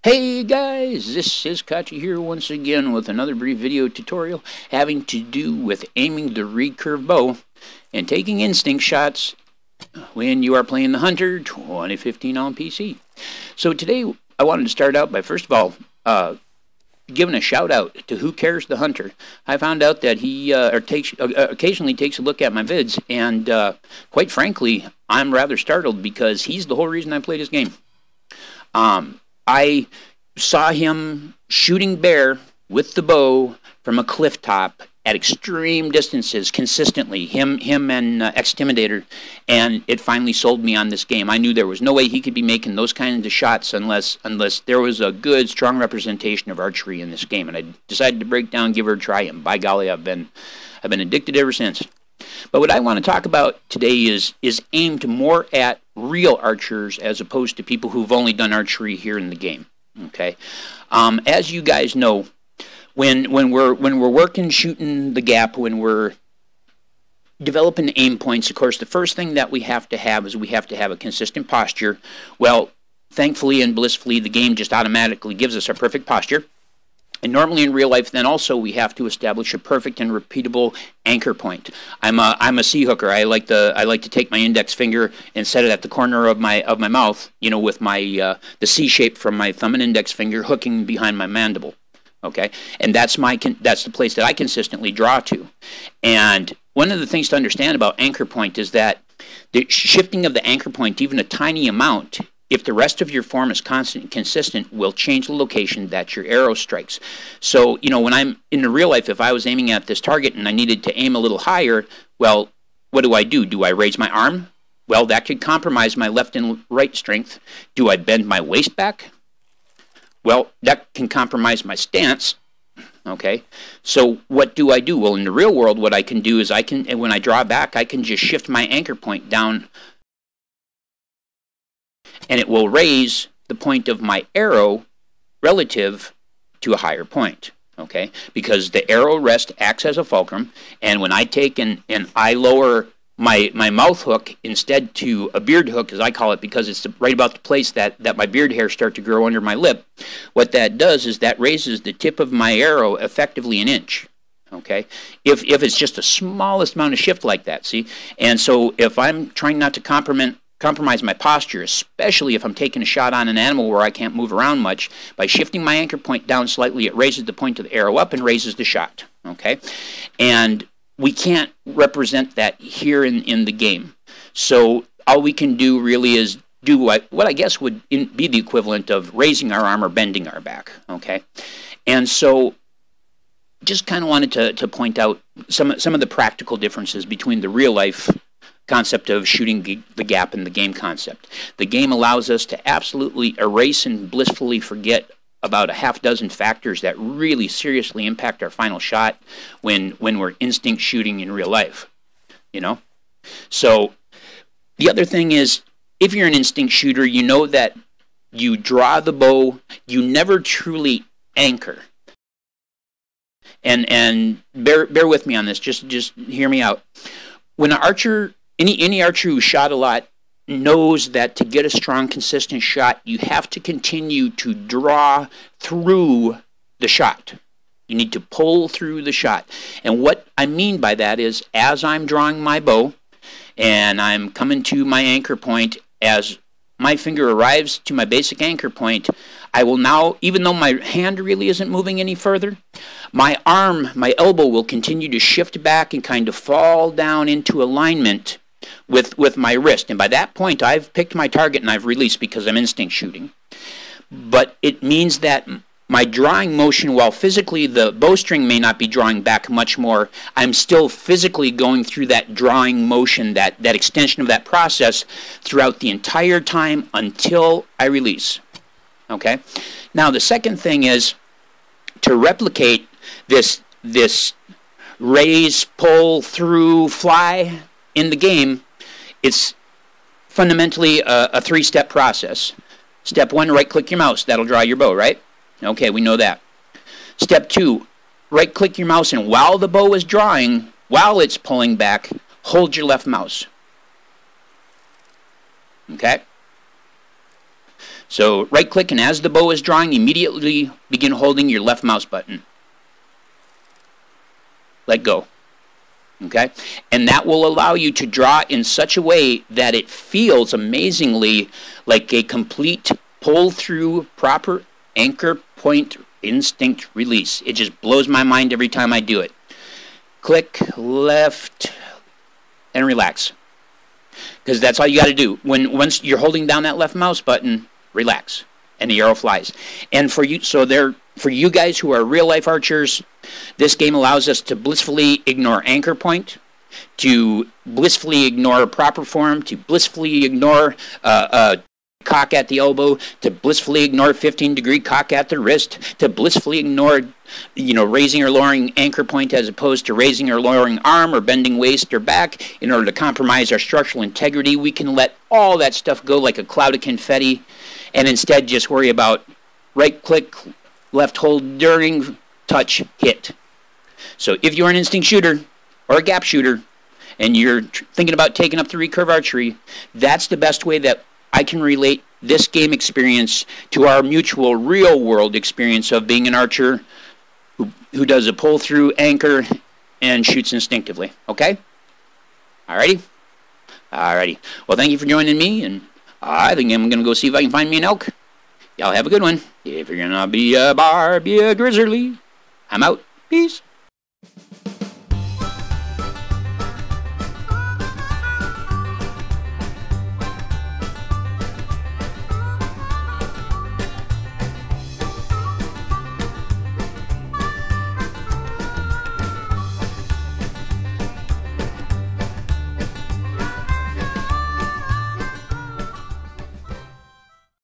Hey guys, this is Kachi here once again with another brief video tutorial having to do with aiming the recurve bow and taking instinct shots when you are playing the Hunter 2015 on PC. So today I wanted to start out by first of all giving a shout out to Who Cares the Hunter. I found out that he occasionally takes a look at my vids, and quite frankly I'm rather startled because he's the whole reason I play this game. I saw him shooting bear with the bow from a cliff top at extreme distances consistently, him and Extimidator, and it finally sold me on this game. I knew there was no way he could be making those kinds of shots unless there was a good, strong representation of archery in this game, and I decided to break down, give her a try, and by golly, I've been addicted ever since. But what I want to talk about today is aimed more at real archers as opposed to people who've only done archery here in the game. Okay, as you guys know, when we're working shooting the gap, when we're developing aim points, of course, the first thing that we have to have is we have to have a consistent posture. Well, thankfully and blissfully, the game just automatically gives us our perfect posture. And normally in real life, then also we have to establish a perfect and repeatable anchor point. I'm a sea hooker. I like to take my index finger and set it at the corner of my mouth, you know, with my the C shape from my thumb and index finger hooking behind my mandible. Okay, and that's the place that I consistently draw to. And one of the things to understand about anchor point is that the shifting of the anchor point even a tiny amount, if the rest of your form is constant and consistent, will change the location that your arrow strikes. So, you know, when I'm in the real life, if I was aiming at this target and I needed to aim a little higher, well, what do? Do I raise my arm? Well, that could compromise my left and right strength. Do I bend my waist back? Well, that can compromise my stance. Okay, so what do? Well, in the real world, what I can do is when I draw back, I can just shift my anchor point down, and it will raise the point of my arrow relative to a higher point, okay? Because the arrow rest acts as a fulcrum, and when I take and I lower my mouth hook instead to a beard hook, as I call it, because it's right about the place that my beard hairs start to grow under my lip, what that does is that raises the tip of my arrow effectively an inch. Okay, if it's just the smallest amount of shift like that, see? And so if I'm trying not to compromise my posture, especially if I'm taking a shot on an animal where I can't move around much, by shifting my anchor point down slightly, it raises the point of the arrow up and raises the shot. Okay, and we can't represent that here in the game. So all we can do really is do what I guess would be the equivalent of raising our arm or bending our back. Okay, and so just kind of wanted to point out some of the practical differences between the real life concept of shooting the gap and the game concept. The game allows us to absolutely erase and blissfully forget about a half dozen factors that really seriously impact our final shot when we're instinct shooting in real life, you know? So the other thing is, if you're an instinct shooter, you know that you draw the bow, you never truly anchor. And bear with me on this, just hear me out. When an archer, any archer who shot a lot knows that to get a strong, consistent shot, you have to continue to draw through the shot. You need to pull through the shot. And what I mean by that is, as I'm drawing my bow and I'm coming to my anchor point, as my finger arrives to my basic anchor point, I will now, even though my hand really isn't moving any further, my arm, my elbow will continue to shift back and kind of fall down into alignment with my wrist. And by that point, I've picked my target and I've released because I'm instinct shooting. But it means that my drawing motion, while physically the bowstring may not be drawing back much more, I'm still physically going through that drawing motion, that extension of that process throughout the entire time until I release. Okay? Now, the second thing is to replicate this raise, pull, through, fly in the game. It's fundamentally a three-step process. Step one, right-click your mouse. That'll draw your bow, right? Okay, we know that. Step two, right-click your mouse, and while the bow is drawing, while it's pulling back, hold your left mouse. Okay? So right click, and as the bow is drawing, immediately begin holding your left mouse button. Let go. Okay? And that will allow you to draw in such a way that it feels amazingly like a complete pull through proper anchor point instinct release. It just blows my mind every time I do it. Click, left, and relax. Because that's all you got to do. Once you're holding down that left mouse button, relax, and the arrow flies. And for you guys who are real life archers, this game allows us to blissfully ignore anchor point, to blissfully ignore proper form, to blissfully ignore cock at the elbow, to blissfully ignore 15-degree cock at the wrist, to blissfully ignore, raising or lowering anchor point as opposed to raising or lowering arm or bending waist or back in order to compromise our structural integrity. We can let all that stuff go like a cloud of confetti and instead just worry about right click, left hold during touch, hit. So if you're an instinct shooter or a gap shooter and you're thinking about taking up the recurve archery, that's the best way that I can relate this game experience to our mutual real world experience of being an archer who does a pull through anchor and shoots instinctively. Okay? Alrighty? Alrighty. Well, thank you for joining me, and I think I'm going to go see if I can find me an elk. Y'all have a good one. If you're going to be a bar, be a grizzly. I'm out. Peace.